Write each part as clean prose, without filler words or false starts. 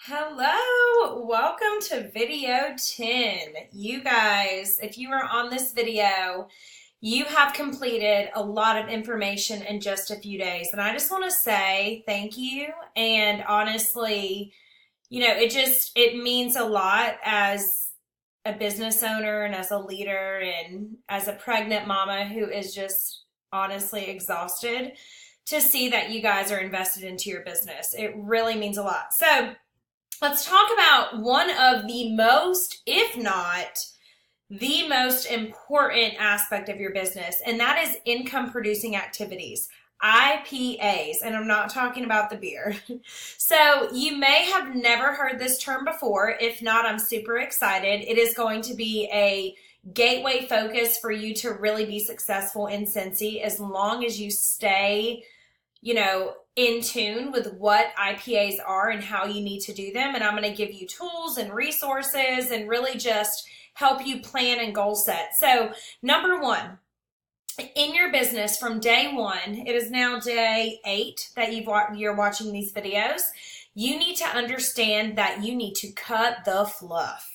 Hello, welcome to video 10. You guys, if you are on this video, you have completed a lot of information in just a few days. And I just want to say thank you. And honestly, it means a lot as a business owner and as a leader and as a pregnant mama who is just honestly exhausted to see that you guys are invested into your business. It really means a lot. So, let's talk about one of the most, if not the most important aspect of your business, and that is income producing activities. IPAs, and I'm not talking about the beer. So you may have never heard this term before. If not, I'm super excited. It is going to be a gateway focus for you to really be successful in Scentsy as long as you stay in tune with what IPAs are and how you need to do them. And I'm going to give you tools and resources and really just help you plan and goal set. So, number one, in your business from day one, it is now day 8 that you're watching these videos. You need to understand that you need to cut the fluff.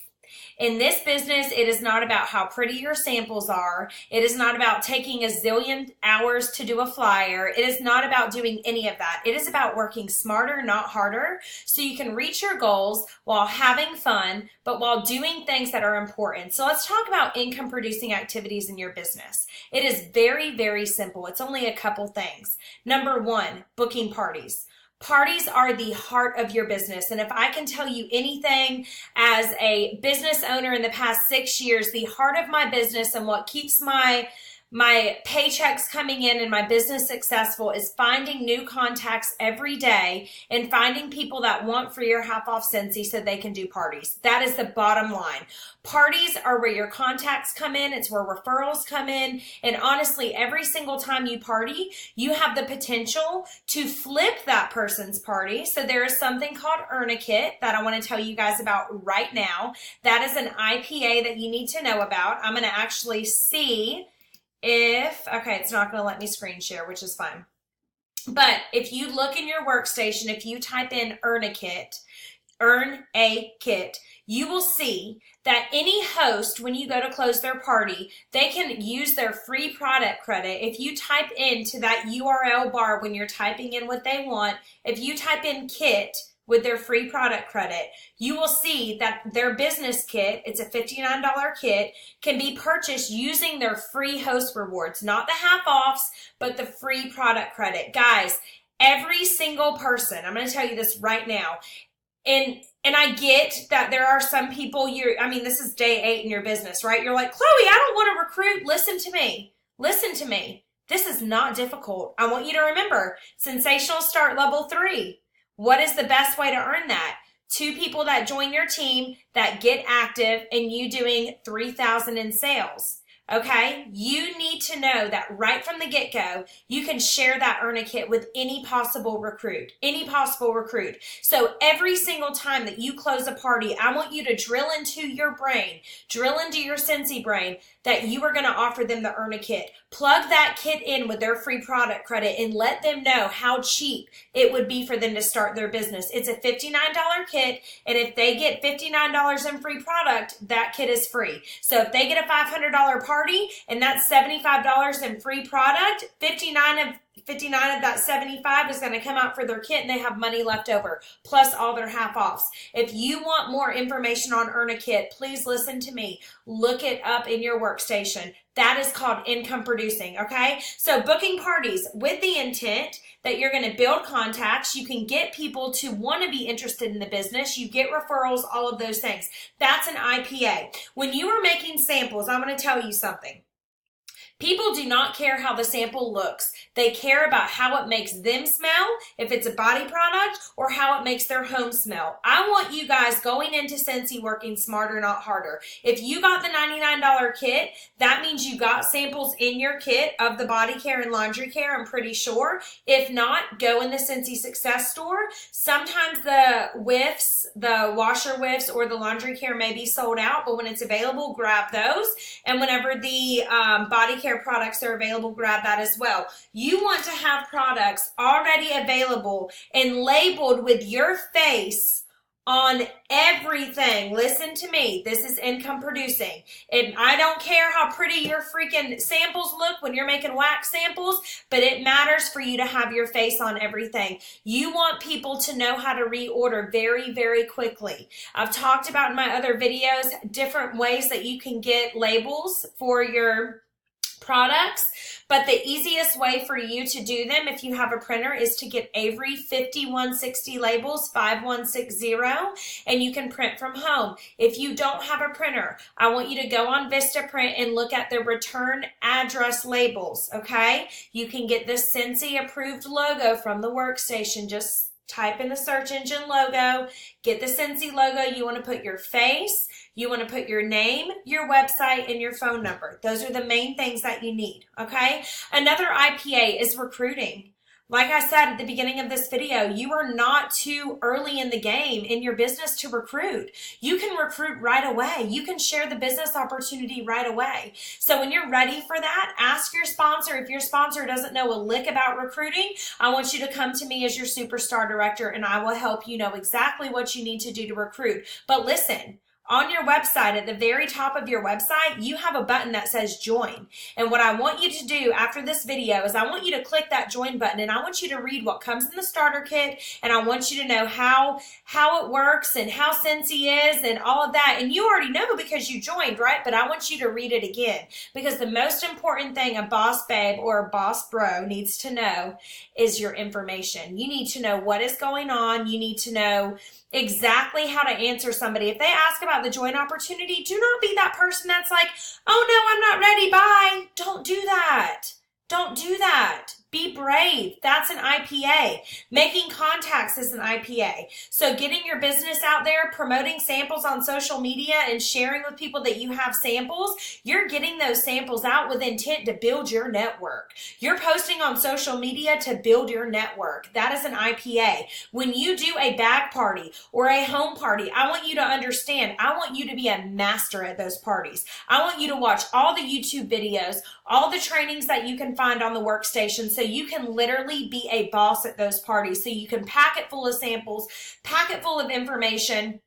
In this business, it is not about how pretty your samples are. It is not about taking a zillion hours to do a flyer. It is not about doing any of that. It is about working smarter, not harder, so you can reach your goals while having fun, but while doing things that are important. So let's talk about income producing activities in your business. It is very, very simple. It's only a couple things. Number one, booking parties. Parties are the heart of your business. And if I can tell you anything as a business owner in the past 6 years, the heart of my business and what keeps my paychecks coming in and my business successful is finding new contacts every day and finding people that want free or half off Scentsy so they can do parties. That is the bottom line. Parties are where your contacts come in. It's where referrals come in. And honestly, every single time you party, you have the potential to flip that person's party. So there is something called Earn a Kit that I want to tell you guys about right now. That is an IPA that you need to know about. I'm going to actually see okay, it's not going to let me screen share, which is fine. But if you look in your workstation, if you type in Earn a Kit, you will see that any host, when you go to close their party, they can use their free product credit. If you type into that URL bar when you're typing in what they want, if you type in kit with their free product credit, you will see that their business kit, it's a $59 kit, can be purchased using their free host rewards, not the half-offs, but the free product credit. Guys, every single person, I'm going to tell you this right now, and I get that there are some people, this is day 8 in your business, right? You're like, Chloe, I don't want to recruit. Listen to me. Listen to me. This is not difficult. I want you to remember, Sensational Start Level 3. What is the best way to earn that? 2 people that join your team that get active and you doing $3,000 in sales. Okay, you need to know that right from the get-go, you can share that Earn a Kit with any possible recruit. So every single time that you close a party, I want you to drill into your brain, drill into your Scentsy brain that you are going to offer them the Earn a Kit. Plug that kit in with their free product credit and let them know how cheap it would be for them to start their business. It's a $59 kit, and if they get $59 in free product, that kit is free. So if they get a $500 party and that's $75 in free product, 59 of that 75 is going to come out for their kit and they have money left over, plus all their half-offs. If you want more information on Earn a Kit, please listen to me. Look it up in your workstation. That is called income producing, okay? So booking parties with the intent that you're going to build contacts. You can get people to want to be interested in the business. You get referrals, all of those things. That's an IPA. When you are making samples, I'm going to tell you something. People do not care how the sample looks. They care about how it makes them smell, if it's a body product, or how it makes their home smell. I want you guys going into Scentsy working smarter, not harder. If you got the $99 kit, that means you got samples in your kit of the body care and laundry care, I'm pretty sure. If not, go in the Scentsy Success store. Sometimes the whiffs, the washer whiffs, or the laundry care may be sold out, but when it's available, grab those. And whenever the body care products are available, grab that as well. You want to have products already available and labeled with your face on everything. Listen to me. This is income producing. And I don't care how pretty your freaking samples look when you're making wax samples, but it matters for you to have your face on everything. You want people to know how to reorder very, very quickly. I've talked about in my other videos different ways that you can get labels for your products, but the easiest way for you to do them if you have a printer is to get Avery 5160 labels 5160, and you can print from home. If you don't have a printer, I want you to go on Vistaprint and look at the return address labels, okay? You can get this Scentsy approved logo from the workstation. Just type in the search engine logo, get the Scentsy logo. You want to put your face, you want to put your name, your website, and your phone number. Those are the main things that you need, okay? Another IPA is recruiting. Like I said at the beginning of this video, you are not too early in the game in your business to recruit. You can recruit right away. You can share the business opportunity right away. So when you're ready for that, ask your sponsor. If your sponsor doesn't know a lick about recruiting, I want you to come to me as your superstar director, and I will help you know exactly what you need to do to recruit. But listen, on your website, at the very top of your website, you have a button that says join. And what I want you to do after this video is I want you to click that join button, and I want you to read what comes in the starter kit, and I want you to know how it works and how Scentsy is and all of that. And you already know because you joined, right? But I want you to read it again, because the most important thing a boss babe or a boss bro needs to know is your information. You need to know what is going on. You need to know exactly how to answer somebody. If they ask about the join opportunity, do not be that person that's like, oh no, I'm not ready, bye. Don't do that. Don't do that. Be brave. That's an IPA. Making contacts is an IPA. So getting your business out there, promoting samples on social media and sharing with people that you have samples, you're getting those samples out with intent to build your network. You're posting on social media to build your network. That is an IPA. When you do a bag party or a home party, I want you to understand, I want you to be a master at those parties. I want you to watch all the YouTube videos, all the trainings that you can find on the workstation, so you can literally be a boss at those parties. So you can pack it full of samples, pack it full of information.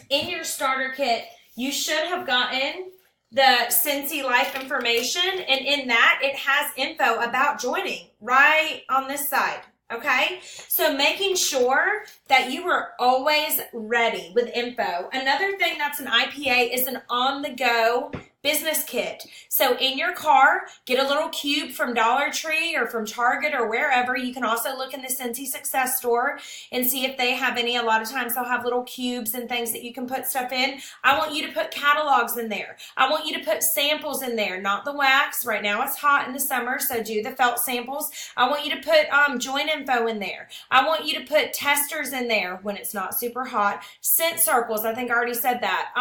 In your starter kit, you should have gotten the Scentsy Life information, and in that, it has info about joining right on this side. Okay, so making sure that you are always ready with info. Another thing that's an IPA is an on-the-go business kit. So in your car, get a little cube from Dollar Tree or from Target or wherever. You can also look in the Scentsy Success Store and see if they have any. A lot of times they'll have little cubes and things that you can put stuff in. I want you to put catalogs in there. I want you to put samples in there, not the wax. Right now it's hot in the summer, so do the felt samples. I want you to put join info in there. I want you to put testers in there when it's not super hot. Scent circles, I think I already said that.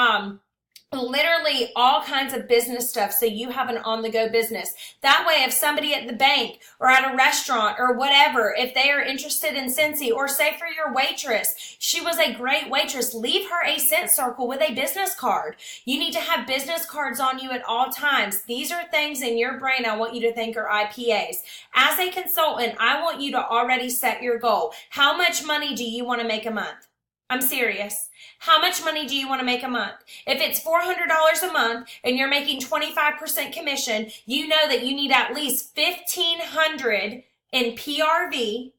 Literally all kinds of business stuff, so you have an on-the-go business. That way, if somebody at the bank or at a restaurant or whatever, if they are interested in Scentsy, or say for your waitress, she was a great waitress, leave her a scent circle with a business card. You need to have business cards on you at all times. These are things in your brain I want you to think are IPAs. As a consultant, I want you to already set your goal. How much money do you want to make a month? I'm serious. How much money do you want to make a month? If it's $400 a month and you're making 25% commission, you know that you need at least $1,500 in PRV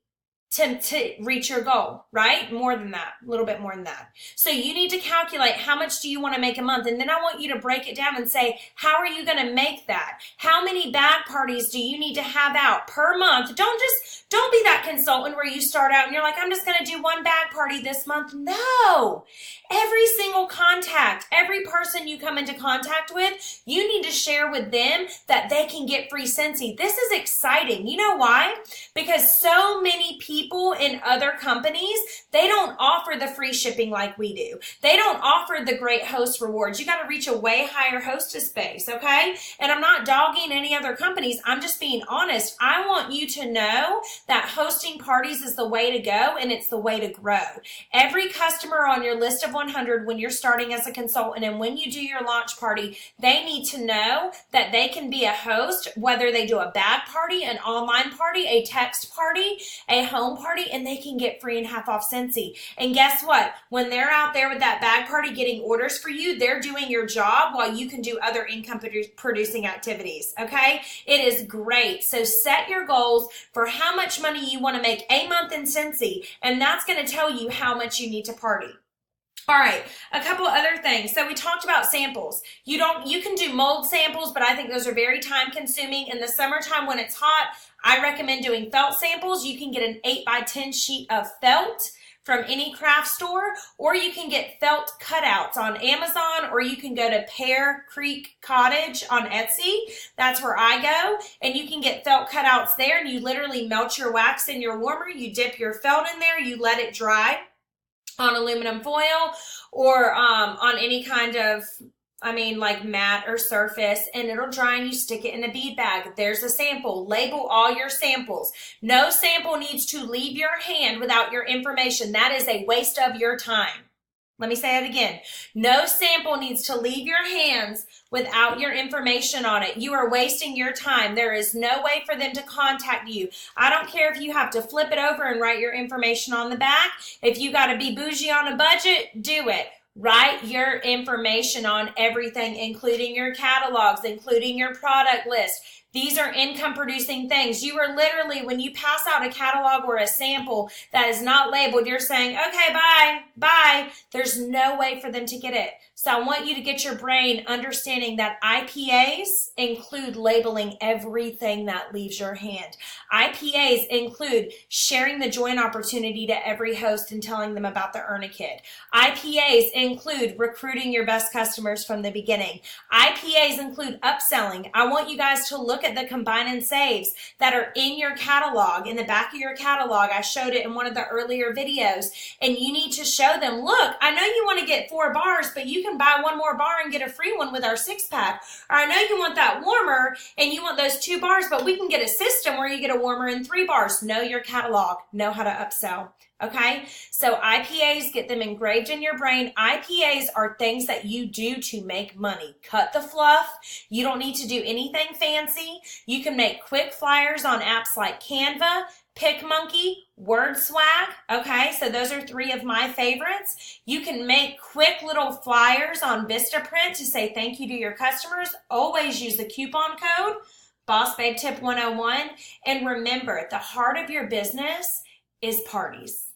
to reach your goal, right? More than that, a little bit more than that. So you need to calculate how much do you want to make a month, and then I want you to break it down and say, how are you going to make that? How many bag parties do you need to have out per month? Don't be that consultant where you start out and you're like, I'm just going to do one bag party this month. No. Every single contact, every person you come into contact with, you need to share with them that they can get free Scentsy. This is exciting. You know why? Because so many people in other companies, they don't offer the free shipping like we do. They don't offer the great host rewards. You got to reach a way higher hostess base, okay? And I'm not dogging any other companies. I'm just being honest. I want you to know that hosting parties is the way to go, and it's the way to grow. Every customer on your list of 100 when you're starting as a consultant, and when you do your launch party, they need to know that they can be a host, whether they do a bag party, an online party, a text party, a home party, and they can get free and half off Scentsy. And guess what? When they're out there with that bag party getting orders for you, they're doing your job while you can do other income producing activities, okay? It is great. So set your goals for how much money you want to make a month in Cincy, and that's going to tell you how much you need to party. All right, a couple other things. So we talked about samples. You can do mold samples, but I think those are very time consuming. In the summertime when it's hot, I recommend doing felt samples. You can get an 8x10 sheet of felt from any craft store, or you can get felt cutouts on Amazon, or you can go to Pear Creek Cottage on Etsy. That's where I go, and you can get felt cutouts there, and you literally melt your wax in your warmer, you dip your felt in there, you let it dry on aluminum foil or on any kind of, like mat or surface, and it'll dry and you stick it in a bead bag. There's a sample. Label all your samples. No sample needs to leave your hand without your information. That is a waste of your time. Let me say it again. No sample needs to leave your hands without your information on it. You are wasting your time. There is no way for them to contact you. I don't care if you have to flip it over and write your information on the back. If you got to be bougie on a budget, do it. Write your information on everything, including your catalogs, including your product list. These are income producing things. You are literally, when you pass out a catalog or a sample that is not labeled, you're saying, okay, bye. There's no way for them to get it. So I want you to get your brain understanding that IPAs include labeling everything that leaves your hand. IPAs include sharing the join opportunity to every host and telling them about the Earn a Kit. IPAs include recruiting your best customers from the beginning. IPAs include upselling. I want you guys to look at the combine and saves that are in your catalog, in the back of your catalog. I showed it in one of the earlier videos, and you need to show them, look, I know you want to get 4 bars, but you can buy one more bar and get a free one with our 6-pack. Or I know you want that warmer and you want those 2 bars, but we can get a system where you get a warmer and 3 bars. Know your catalog. Know how to upsell. Okay? So IPAs, get them engraved in your brain. IPAs are things that you do to make money. Cut the fluff. You don't need to do anything fancy. You can make quick flyers on apps like Canva, PicMonkey, WordSwag. Okay, so those are 3 of my favorites. You can make quick little flyers on Vistaprint to say thank you to your customers. Always use the coupon code BossBabeTip101. And remember, the heart of your business is parties.